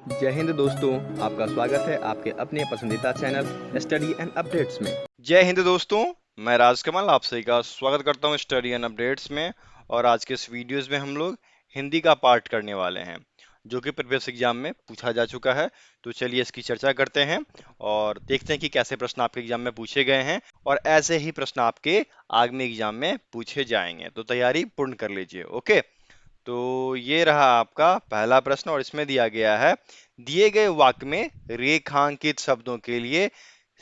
जय हिंद दोस्तों, आपका स्वागत है आपके अपने पसंदीदा चैनल स्टडी एंड अपडेट्स में। जय हिंद दोस्तों, मैं राजकमल आप सभी का स्वागत करता हूं स्टडी एंड अपडेट्स में। और आज के इस वीडियोस में हम लोग हिंदी का पार्ट करने वाले हैं जो कि प्रीवियस एग्जाम में पूछा जा चुका है। तो चलिए इसकी चर्चा करते हैं और देखते हैं कि कैसे प्रश्न आपके एग्जाम में पूछे गए हैं और ऐसे ही प्रश्न आपके आगामी एग्जाम में पूछे जाएंगे। तो तैयारी पूर्ण कर लीजिए। ओके, तो ये रहा आपका पहला प्रश्न और इसमें दिया गया है, दिए गए वाक्य में रेखांकित शब्दों के लिए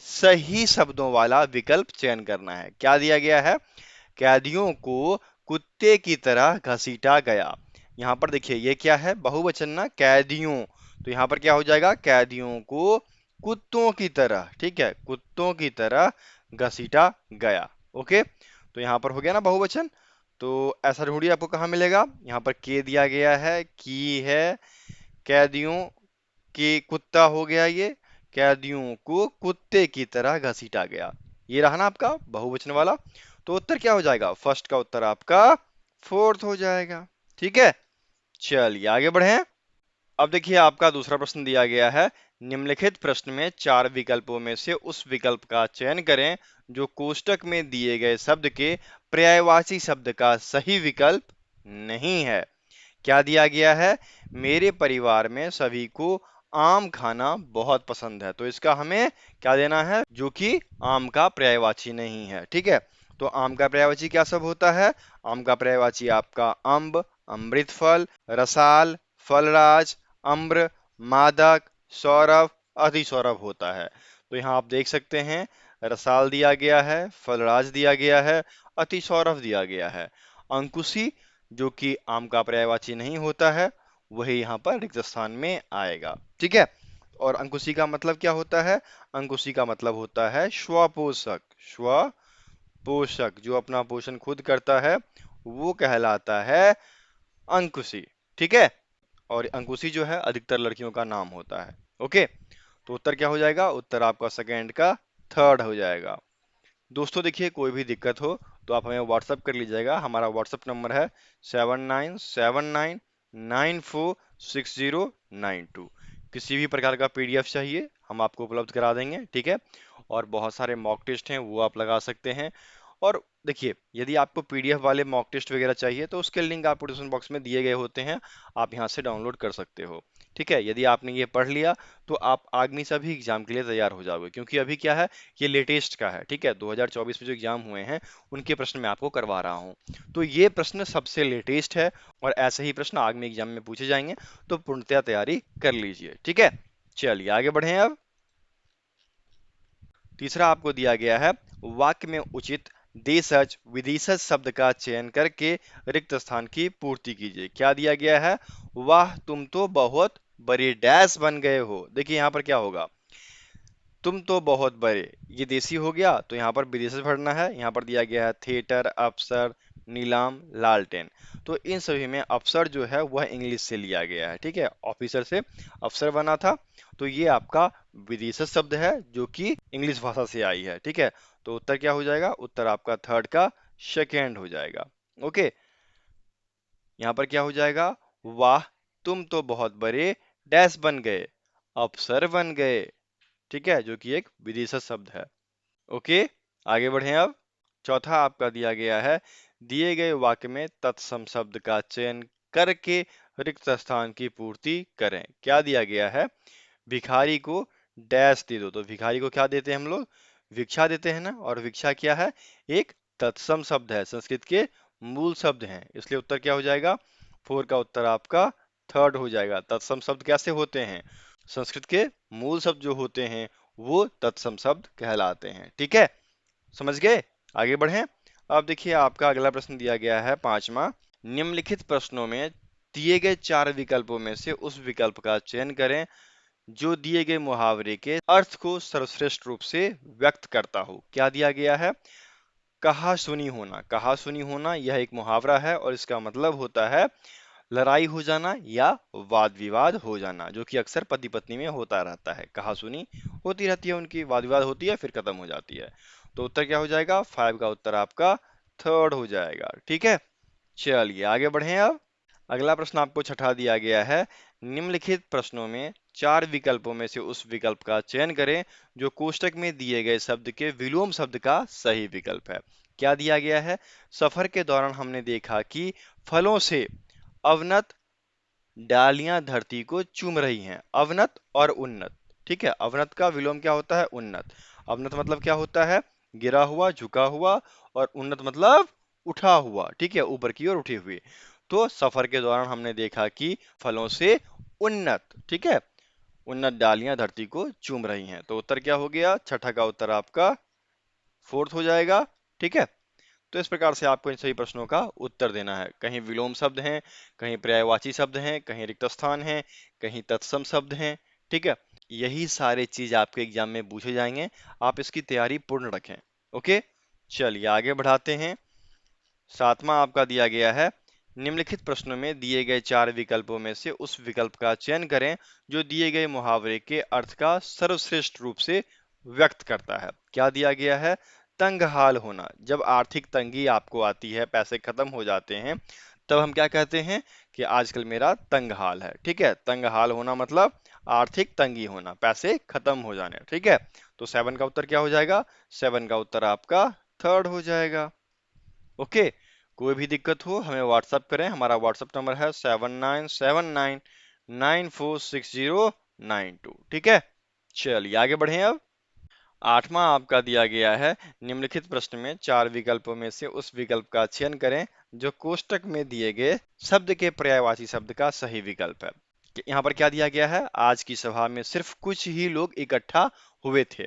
सही शब्दों वाला विकल्प चयन करना है। क्या दिया गया है? कैदियों को कुत्ते की तरह घसीटा गया। यहां पर देखिए ये क्या है, बहुवचन ना, कैदियों। तो यहां पर क्या हो जाएगा, कैदियों को कुत्तों की तरह, ठीक है, कुत्तों की तरह घसीटा गया। ओके, तो यहां पर हो गया ना बहुवचन। तो ऐसा ढूंढिए आपको कहाँ मिलेगा। यहाँ पर के दिया गया है, की है, कैदियों के कुत्ता हो गया, ये कैदियों को कुत्ते की तरह घसीटा गया। ये रहा ना आपका बहुवचन वाला। तो उत्तर क्या हो जाएगा, फर्स्ट का उत्तर आपका फोर्थ हो जाएगा। ठीक है, चलिए आगे बढ़े। अब देखिए आपका दूसरा प्रश्न दिया गया है, निम्नलिखित प्रश्न में चार विकल्पों में से उस विकल्प का चयन करें जो कोष्टक में दिए गए शब्द के पर्यायवाची शब्द का सही विकल्प नहीं है। क्या दिया गया है, मेरे परिवार में सभी को आम खाना बहुत पसंद है। तो इसका हमें क्या देना है, जो कि आम का पर्यायवाची नहीं है। ठीक है, तो आम का पर्यायवाची क्या सब होता है? आम का पर्यायवाची आपका अम्ब, अमृतफल, रसाल, फलराज, अम्र, मादक, सौरभ, अतिसौरभ होता है। तो यहाँ आप देख सकते हैं, रसाल दिया गया है, फलराज दिया गया है, अतिसौरभ दिया गया है। अंकुशी जो कि आम का पर्यायवाची नहीं होता है, वही यहाँ पर रिक्त स्थान में आएगा। ठीक है, और अंकुशी का मतलब क्या होता है? अंकुशी का मतलब होता है स्वपोषक। स्वपोषक जो अपना पोषण खुद करता है वो कहलाता है अंकुशी। ठीक है, और अंकुशी जो है अधिकतर लड़कियों का नाम होता है। ओके, तो उत्तर क्या हो जाएगा, उत्तर आपका सेकेंड का थर्ड हो जाएगा। दोस्तों देखिए कोई भी दिक्कत हो तो आप हमें व्हाट्सअप कर लीजिएगा। हमारा व्हाट्सअप नंबर है 7979946092। किसी भी प्रकार का पीडीएफ चाहिए हम आपको उपलब्ध करा देंगे। ठीक है, और बहुत सारे मॉक टेस्ट हैं वो आप लगा सकते हैं। और देखिए यदि आपको पीडीएफ वाले मॉक टेस्ट वगैरह चाहिए तो उसके लिंक आपको डिस्क्रिप्शन बॉक्स में दिए गए होते हैं, आप यहाँ से डाउनलोड कर सकते हो। ठीक है, यदि आपने ये पढ़ लिया तो आप आगामी सभी एग्जाम के लिए तैयार हो जाओगे, क्योंकि अभी क्या है, ये लेटेस्ट का है। ठीक है, 2024 में जो एग्जाम हुए हैं उनके प्रश्न मैं आपको करवा रहा हूँ। तो ये प्रश्न सबसे लेटेस्ट है और ऐसे ही प्रश्न आगामी एग्जाम में पूछे जाएंगे, तो पूर्णतया तैयारी कर लीजिए। ठीक है, चलिए आगे बढ़े। अब तीसरा आपको दिया गया है, वाक्य में उचित देशज विदेशज शब्द का चयन करके रिक्त स्थान की पूर्ति कीजिए। क्या दिया गया है, वाह तुम तो बहुत बड़े डैश बन गए हो। देखिए यहाँ पर क्या होगा, तुम तो बहुत बड़े, ये देसी हो गया तो यहाँ पर विदेशज भरना है। यहाँ पर दिया गया है थिएटर, अफसर, नीलाम, लालटेन। तो इन सभी में अफसर जो है वह इंग्लिश से लिया गया है। ठीक है, ऑफिसर से अफसर बना था, तो ये आपका विदेशज शब्द है जो कि इंग्लिश भाषा से आई है। ठीक है, तो उत्तर क्या हो जाएगा, उत्तर आपका थर्ड का सेकेंड हो जाएगा। ओके, यहाँ पर क्या हो जाएगा, वाह तुम तो बहुत बड़े डैश बन गए, अफसर बन गए। ठीक है, जो कि एक विदेशज शब्द है। ओके, आगे बढ़ें। अब चौथा आपका दिया गया है, दिए गए वाक्य में तत्सम शब्द का चयन करके रिक्त स्थान की पूर्ति करें। क्या दिया गया है, भिखारी को डैश दे दो। तो भिखारी को क्या देते हैं हम लोग, भिक्षा देते हैं ना, और भिक्षा क्या है, एक तत्सम शब्द है, संस्कृत के मूल शब्द हैं, इसलिए उत्तर क्या हो जाएगा, फोर का उत्तर आपका थर्ड हो जाएगा। तत्सम शब्द कैसे होते हैं, संस्कृत के मूल शब्द जो होते हैं वो तत्सम शब्द कहलाते हैं। ठीक है, समझ गए, आगे बढ़ें। अब देखिए आपका अगला प्रश्न दिया गया है पांचवा, निम्नलिखित प्रश्नों में दिए गए चार विकल्पों में से उस विकल्प का चयन करें जो दिए गए मुहावरे के अर्थ को सर्वश्रेष्ठ रूप से व्यक्त करता हो। क्या दिया गया है, कहा सुनी होना। कहा सुनी होना यह एक मुहावरा है और इसका मतलब होता है लड़ाई हो जाना या वाद विवाद हो जाना, जो कि अक्सर पति पत्नी में होता रहता है। कहा सुनी होती रहती है उनकी, वाद विवाद होती है फिर खत्म हो जाती है। तो उत्तर क्या हो जाएगा, फाइव का उत्तर आपका थर्ड हो जाएगा। ठीक है, चलिए आगे बढ़ें। अब अगला प्रश्न आपको छठा दिया गया है, निम्नलिखित प्रश्नों में चार विकल्पों में से उस विकल्प का चयन करें जो कोष्टक में दिए गए शब्द के विलोम शब्द का सही विकल्प है। क्या दिया गया है? सफर के दौरान हमने देखा कि फलों से अवनत डालियां धरती को चूम रही हैं। अवनत और उन्नत, ठीक है। अवनत का विलोम क्या होता है? उन्नत। अवनत मतलब क्या होता है? गिरा हुआ, झुका हुआ, और उन्नत मतलब उठा हुआ, ठीक है, ऊपर की ओर उठी हुई। तो सफर के दौरान हमने देखा कि फलों से उन्नत, ठीक है, उन्नत डालियां धरती को चूम रही हैं। तो उत्तर क्या हो गया? छठा का उत्तर आपका फोर्थ हो जाएगा, ठीक है। तो इस प्रकार से आपको इन सभी प्रश्नों का उत्तर देना है। कहीं विलोम शब्द हैं, कहीं पर्यायवाची शब्द हैं, कहीं रिक्त स्थान हैं, कहीं तत्सम शब्द हैं, ठीक है। यही सारे चीज आपके एग्जाम में पूछे जाएंगे। आप इसकी तैयारी पूर्ण रखें। ओके, चलिए आगे बढ़ाते हैं। सातवां आपका दिया गया है, निम्नलिखित प्रश्नों में दिए गए चार विकल्पों में से उस विकल्प का चयन करें जो दिए गए मुहावरे के अर्थ का सर्वश्रेष्ठ रूप से व्यक्त करता है। क्या दिया गया है? तंग हाल होना। जब आर्थिक तंगी आपको आती है, पैसे खत्म हो जाते हैं, तब हम क्या कहते हैं कि आजकल मेरा तंग हाल है, ठीक है। तंग हाल होना मतलब आर्थिक तंगी होना, पैसे खत्म हो जाने, ठीक है। तो सेवन का उत्तर क्या हो जाएगा? सेवन का उत्तर आपका थर्ड हो जाएगा। ओके, कोई भी दिक्कत हो हमें व्हाट्सअप करें। हमारा व्हाट्सअप नंबर है 7979946092, ठीक है। चलिए आगे बढ़ें अब। आठवां आपका दिया गया है, निम्नलिखित प्रश्न में चार विकल्पों में से उस विकल्प का चयन करें जो कोष्टक में दिए गए शब्द के पर्यायवाची शब्द का सही विकल्प है। यहाँ पर क्या दिया गया है? आज की सभा में सिर्फ कुछ ही लोग इकट्ठा हुए थे।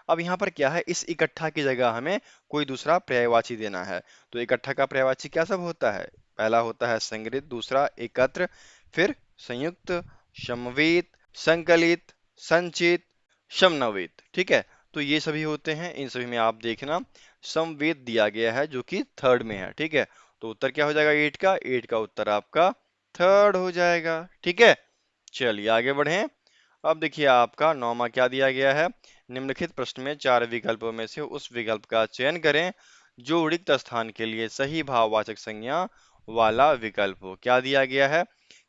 अब यहाँ पर क्या है? इस इकट्ठा की जगह हमें कोई दूसरा पर्यायवाची देना है। तो इकट्ठा का पर्यायवाची क्या सब होता है? पहला होता है संग्रहित, दूसरा एकत्र, फिर संयुक्त, समवेत, संकलित, संचित, समन्वित, ठीक है। तो ये सभी होते हैं। इन सभी में आप देखना समवेत दिया गया है जो कि थर्ड में है, ठीक है। तो उत्तर क्या हो जाएगा? एट का, एट का उत्तर आपका थर्ड हो जाएगा, ठीक है। चलिए आगे बढ़ें। अब देखिए आपका नौमा क्या दिया गया है, निम्नलिखित प्रश्न में चार विकल्पों में से उस विकल्प का चयन करें जो रिक्त स्थान के लिए सही भाववाचक संज्ञा वाला विकल्प हो। क्या दिया गया है?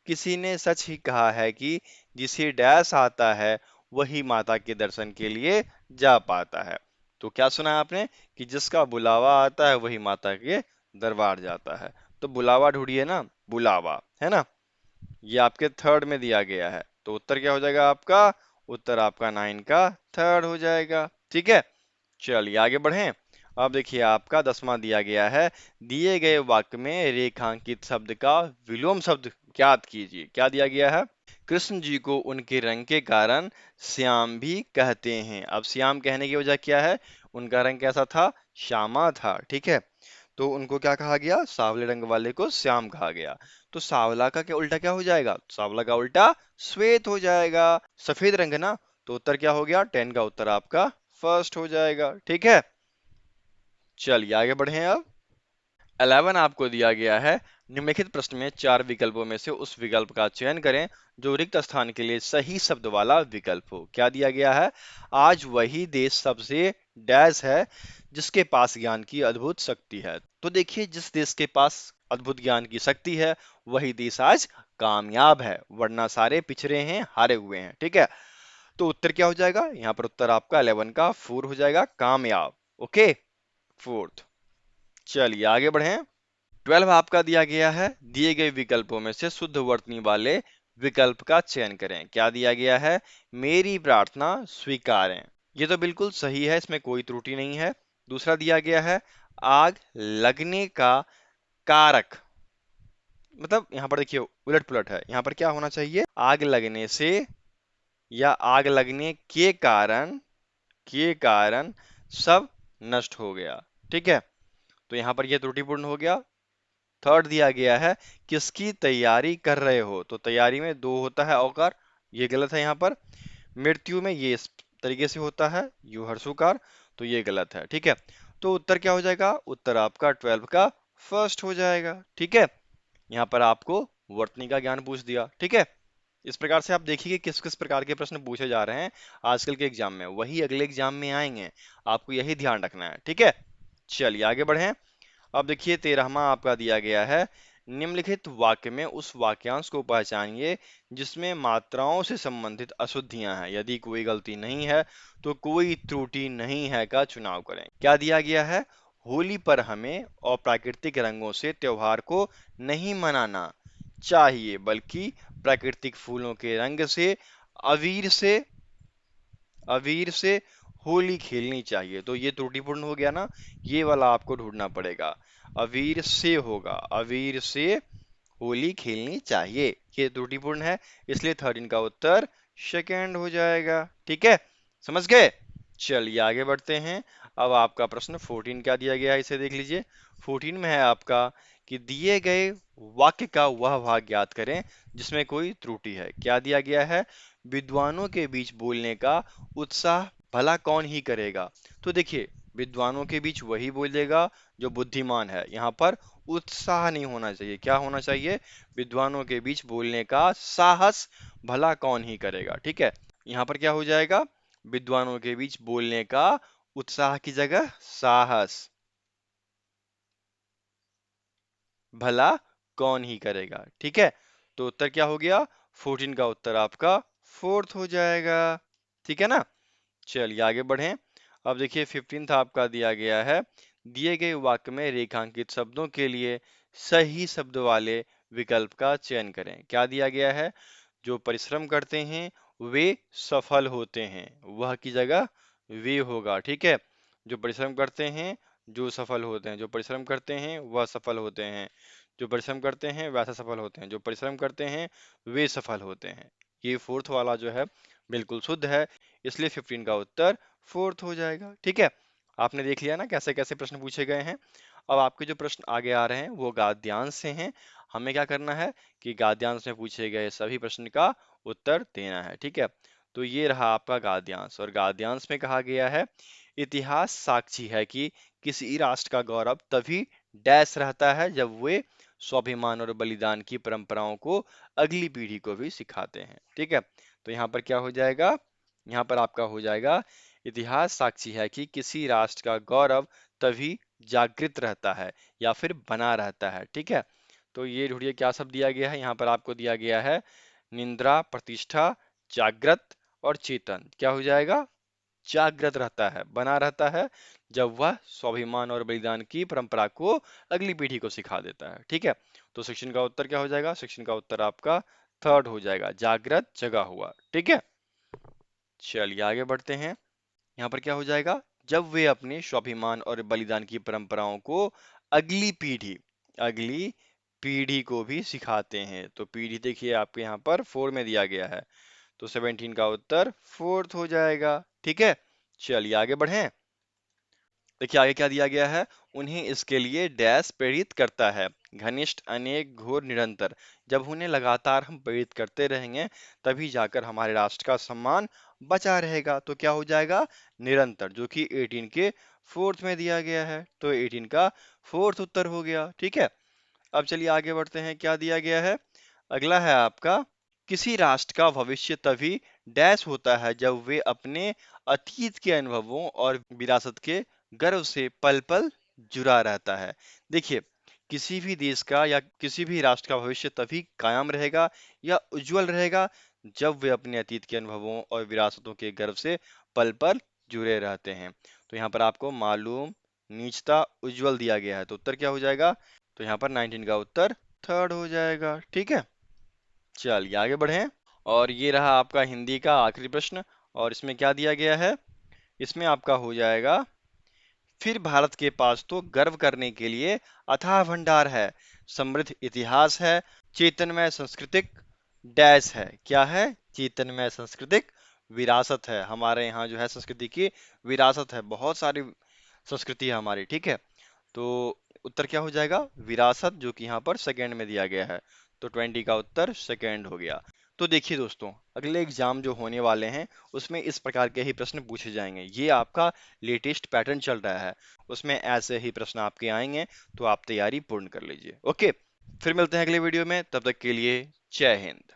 किसी ने सच ही कहा है कि जिसे डैश आता है वही माता के दर्शन के लिए जा पाता है। तो क्या सुना आपने कि जिसका बुलावा आता है वही माता के दरबार जाता है। तो बुलावा ढूंढिए ना, बुलावा, है ना। ये आपके थर्ड में दिया गया है। तो उत्तर क्या हो जाएगा आपका? उत्तर आपका नाइन का थर्ड हो जाएगा, ठीक है। चलिए आगे बढ़ें। अब देखिए आपका दसवां दिया गया है, दिए गए वाक्य में रेखांकित शब्द का विलोम शब्द ज्ञात कीजिए। क्या दिया गया है? कृष्ण जी को उनके रंग के कारण श्याम भी कहते हैं। अब श्याम कहने की वजह क्या है? उनका रंग कैसा था? श्यामा था, ठीक है। तो उनको क्या कहा गया? सांवले रंग वाले को श्याम कहा गया। तो सांवला का क्या उल्टा क्या हो जाएगा? सांवला का उल्टा श्वेत हो जाएगा। सफेद रंग है ना, तो उत्तर क्या हो गया? 10 का उत्तर आपका फर्स्ट हो जाएगा, ठीक है। चलिए आगे बढ़े अब। 11 आपको दिया गया है, निम्नलिखित प्रश्न में चार विकल्पों में से उस विकल्प का चयन करें जो रिक्त स्थान के लिए सही शब्द वाला विकल्प हो। क्या दिया गया है? आज वही देश सबसे डैश है जिसके पास ज्ञान की अद्भुत शक्ति है। तो देखिए, जिस देश के पास अद्भुत ज्ञान की शक्ति है वही देश आज कामयाब है, वरना सारे पिछड़े हैं, हारे हुए हैं, ठीक है। तो उत्तर क्या हो जाएगा? यहाँ पर उत्तर आपका 11 का फोर हो जाएगा, कामयाब। Okay, fourth. चलिए आगे बढ़ें। 12 आपका दिया गया है, दिए गए विकल्पों में से शुद्ध वर्तनी वाले विकल्प का चयन करें। क्या दिया गया है? मेरी प्रार्थना स्वीकारें। ये तो बिल्कुल सही है, इसमें कोई त्रुटि नहीं है। दूसरा दिया गया है, आग लगने का कारक। मतलब यहाँ पर देखिए उलट पुलट है। यहाँ पर क्या होना चाहिए? आग लगने से या आग लगने के कारण सब नष्ट हो गया, ठीक है। तो यहाँ पर यह त्रुटिपूर्ण हो गया। थर्ड दिया गया है, किसकी तैयारी कर रहे हो। तो तैयारी में दो होता है औकार, ये गलत है। यहाँ पर मृत्यु में ये इस तरीके से होता है, यू हर्षुकार, तो ये गलत है, ठीक है। तो उत्तर क्या हो जाएगा? उत्तर आपका 12 का फर्स्ट हो जाएगा, ठीक है। यहाँ पर आपको वर्तनी का ज्ञान पूछ दिया, ठीक है। इस प्रकार से आप देखिए कि किस किस प्रकार के प्रश्न पूछे जा रहे हैं आजकल के एग्जाम में, वही अगले एग्जाम में आएंगे। आपको यही ध्यान रखना है, ठीक है। चलिए आगे बढ़ें। अब देखिए 13वां आपका दिया गया है, निम्नलिखित वाक्य में उस वाक्यांश को पहचानिए जिसमें मात्राओं से संबंधित अशुद्धियां हैं। यदि कोई गलती नहीं है तो कोई त्रुटि नहीं है का चुनाव करें। क्या दिया गया है? होली पर हमें अप्राकृतिक रंगों से त्योहार को नहीं मनाना चाहिए, बल्कि प्राकृतिक फूलों के रंग से अबीर से अबीर से होली खेलनी चाहिए। तो ये त्रुटिपूर्ण हो गया ना, ये वाला आपको ढूंढना पड़ेगा। अबीर से होगा, अबीर से होली खेलनी चाहिए, ये त्रुटिपूर्ण है, इसलिए 13 का उत्तर सेकेंड हो जाएगा। ठीक है, समझ गए? चलिए आगे बढ़ते हैं। अब आपका प्रश्न 14 क्या दिया गया है, इसे देख लीजिए। 14 में है आपका कि दिए गए वाक्य का वह भाग ज्ञात करें जिसमें कोई त्रुटि है। क्या दिया गया है? विद्वानों के बीच बोलने का उत्साह भला कौन ही करेगा। तो देखिए, विद्वानों के बीच वही बोलेगा जो बुद्धिमान है। यहाँ पर उत्साह नहीं होना चाहिए, क्या होना चाहिए? विद्वानों के बीच बोलने का साहस भला कौन ही करेगा। ठीक है, यहाँ पर क्या हो जाएगा? विद्वानों के बीच बोलने का उत्साह की जगह साहस भला कौन ही करेगा। ठीक है, तो उत्तर क्या हो गया? 14 का उत्तर आपका फोर्थ हो जाएगा। ठीक है ना? चलिए आगे बढ़ें। अब देखिए 15 आपका दिया गया है, दिए गए वाक्य में रेखांकित शब्दों के लिए सही शब्द वाले विकल्प का चयन करें। क्या दिया गया है? जो परिश्रम करते हैं वे सफल होते हैं, वह की जगह वे होगा। ठीक है, जो परिश्रम करते हैं जो सफल होते हैं, जो परिश्रम करते हैं वह सफल होते हैं, जो परिश्रम करते हैं वैसा सफल होते हैं, जो परिश्रम करते हैं वे सफल होते हैं। ये फोर्थ वाला जो है बिल्कुल शुद्ध है, इसलिए 15 का उत्तर फोर्थ हो जाएगा। ठीक है, आपने देख लिया ना कैसे कैसे प्रश्न पूछे गए हैं। अब आपके जो प्रश्न आगे आ रहे हैं वो गद्यांश से हैं। हमें क्या करना है कि गद्यांश में पूछे गए सभी प्रश्न का उत्तर देना है। ठीक है, तो ये रहा आपका गद्यांश, और गद्यांश में कहा गया है इतिहास साक्षी है कि किसी राष्ट्र का गौरव तभी डैश रहता है जब वे स्वाभिमान और बलिदान की परंपराओं को अगली पीढ़ी को भी सिखाते हैं। ठीक है, तो यहाँ पर क्या हो जाएगा? यहाँ पर आपका हो जाएगा इतिहास साक्षी है कि किसी राष्ट्र का गौरव तभी जागृत रहता है या फिर बना रहता है। ठीक है, तो ये ढूंढिए क्या सब दिया गया है। यहाँ पर आपको दिया गया है निंद्रा, प्रतिष्ठा, जागृत और चेतन। क्या हो जाएगा? जागृत रहता है, बना रहता है जब वह स्वाभिमान और बलिदान की परंपरा को अगली पीढ़ी को सिखा देता है। ठीक है, तो सेक्शन का उत्तर क्या हो जाएगा? सेक्शन का उत्तर आपका थर्ड हो जाएगा, जागृत जगा हुआ। ठीक है, चलिए आगे बढ़ते हैं। यहाँ पर क्या हो जाएगा? जब वे अपने स्वाभिमान और बलिदान की परंपराओं को अगली पीढ़ी को भी सिखाते हैं। तो पीढ़ी देखिए आपके यहाँ पर 4 में दिया गया है, तो 17 का उत्तर फोर्थ हो जाएगा। ठीक है, चलिए आगे बढ़ें। देखिए आगे क्या दिया गया है, उन्हें इसके लिए डैश प्रेरित करता है, घनिष्ठ, अनेक, घोर, निरंतर। जब उन्हें लगातार हम प्रेरित करते रहेंगे तभी जाकर हमारे राष्ट्र का सम्मान बचा रहेगा। तो क्या हो जाएगा? निरंतर, जो कि 18 के फोर्थ में दिया गया है, तो 18 का फोर्थ उत्तर हो गया। ठीक है, अब चलिए आगे बढ़ते हैं, क्या दिया गया है? अगला है आपका, किसी राष्ट्र का भविष्य तभी डैश होता है जब वे अपने अतीत के अनुभवों और विरासत के गर्व से पल पल जुड़ा रहता है। देखिए, किसी भी देश का या किसी भी राष्ट्र का भविष्य तभी कायम रहेगा या उज्जवल रहेगा जब वे अपने अतीत के अनुभवों और विरासतों के गर्व से पल पल जुड़े रहते हैं। तो यहाँ पर आपको मालूम, नीचता, उज्जवल दिया गया है, तो उत्तर क्या हो जाएगा? तो यहाँ पर 19 का उत्तर थर्ड हो जाएगा। ठीक है, चलिए आगे बढ़ें। और ये रहा आपका हिंदी का आखिरी प्रश्न, और इसमें क्या दिया गया है? इसमें आपका हो जाएगा, फिर भारत के पास तो गर्व करने के लिए अथाह भंडार है, समृद्ध इतिहास है, चेतनमय सांस्कृतिक डैश है। क्या है? चेतनमय सांस्कृतिक विरासत है। हमारे यहाँ जो है संस्कृति की विरासत है, बहुत सारी संस्कृति है हमारी। ठीक है, तो उत्तर क्या हो जाएगा? विरासत, जो कि यहाँ पर सेकेंड में दिया गया है, तो 20 का उत्तर सेकेंड हो गया। तो देखिए दोस्तों, अगले एग्जाम जो होने वाले हैं उसमें इस प्रकार के ही प्रश्न पूछे जाएंगे। ये आपका लेटेस्ट पैटर्न चल रहा है, उसमें ऐसे ही प्रश्न आपके आएंगे, तो आप तैयारी पूर्ण कर लीजिए। ओके, फिर मिलते हैं अगले वीडियो में, तब तक के लिए जय हिंद।